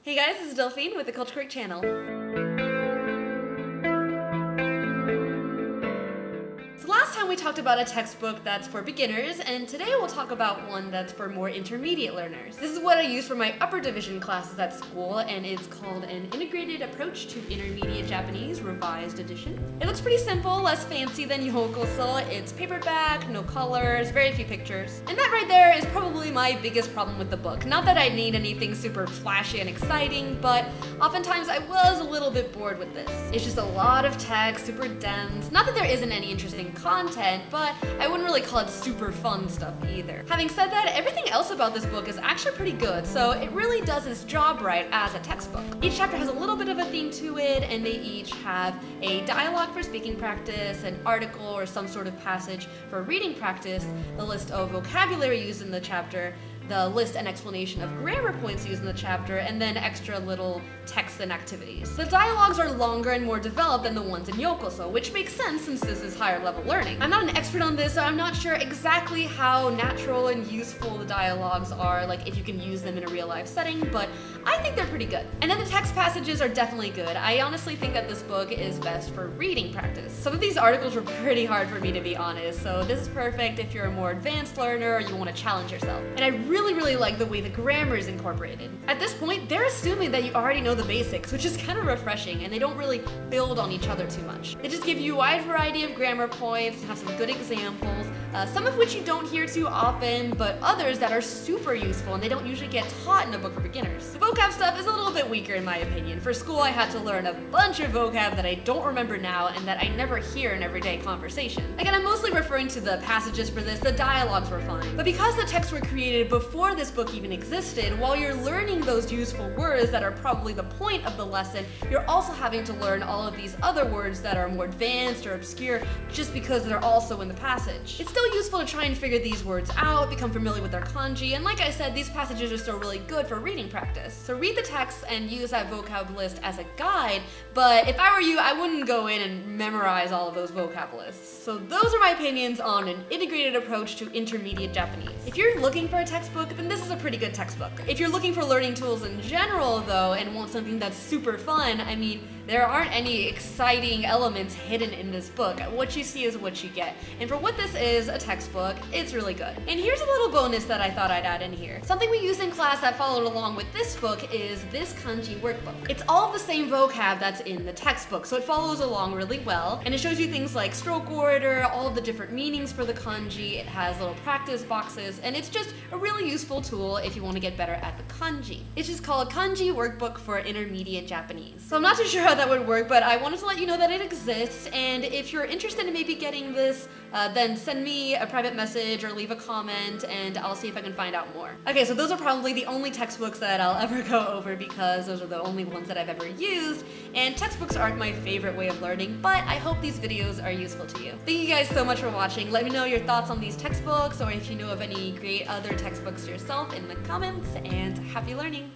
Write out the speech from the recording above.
Hey guys, this is Delphine with the CultureQuirk channel. Last time we talked about a textbook that's for beginners, and today we'll talk about one that's for more intermediate learners. This is what I use for my upper division classes at school, and it's called An Integrated Approach to Intermediate Japanese Revised Edition. It looks pretty simple, less fancy than Yokoso. It's paperback, no colors, very few pictures. And that right there is probably my biggest problem with the book. Not that I need anything super flashy and exciting, but oftentimes I was a little bit bored with this. It's just a lot of text, super dense. Not that there isn't any interesting content, but I wouldn't really call it super fun stuff either. Having said that, everything else about this book is actually pretty good, so it really does its job right as a textbook. Each chapter has a little bit of a theme to it, and they each have a dialogue for speaking practice, an article or some sort of passage for reading practice, the list of vocabulary used in the chapter, the list and explanation of grammar points used in the chapter, and then extra little texts and activities. The dialogues are longer and more developed than the ones in Yokoso, which makes sense since this is higher level learning. I'm not an expert on this, so I'm not sure exactly how natural and useful the dialogues are, like if you can use them in a real life setting, but I think they're pretty good. And then the text passages are definitely good. I honestly think that this book is best for reading practice. Some of these articles were pretty hard for me, to be honest, so this is perfect if you're a more advanced learner or you want to challenge yourself. And I really like the way the grammar is incorporated. At this point, they're assuming that you already know the basics, which is kind of refreshing, and they don't really build on each other too much. They just give you a wide variety of grammar points, and have some good examples, some of which you don't hear too often, but others that are super useful and they don't usually get taught in a book for beginners. The vocab stuff is a little bit weaker in my opinion. For school, I had to learn a bunch of vocab that I don't remember now and that I never hear in everyday conversation. Again, I'm mostly referring to the passages for this. The dialogues were fine. But because the texts were created before this book even existed, while you're learning those useful words that are probably the point of the lesson, you're also having to learn all of these other words that are more advanced or obscure just because they're also in the passage. It's still useful to try and figure these words out, become familiar with their kanji, and like I said, these passages are still really good for reading practice. So read the text and use that vocab list as a guide, but if I were you, I wouldn't go in and memorize all of those vocab lists. So those are my opinions on An Integrated Approach to Intermediate Japanese. If you're looking for a textbook, then this is a pretty good textbook. If you're looking for learning tools in general though, and want something that's super fun, I mean, there aren't any exciting elements hidden in this book. What you see is what you get. And for what this is, a textbook, it's really good. And here's a little bonus that I thought I'd add in here. Something we used in class that followed along with this book is this kanji workbook. It's all the same vocab that's in the textbook, so it follows along really well. And it shows you things like stroke order, all of the different meanings for the kanji. It has little practice boxes, and it's just a really useful tool if you want to get better at the kanji. It's just called Kanji Workbook for Intermediate Japanese. So I'm not too sure how that would work, but I wanted to let you know that it exists, and if you're interested in maybe getting this, then send me a private message or leave a comment and I'll see if I can find out more. Okay, so those are probably the only textbooks that I'll ever go over because those are the only ones that I've ever used, and textbooks aren't my favorite way of learning, but I hope these videos are useful to you. Thank you guys so much for watching. Let me know your thoughts on these textbooks or if you know of any great other textbooks yourself in the comments, and happy learning!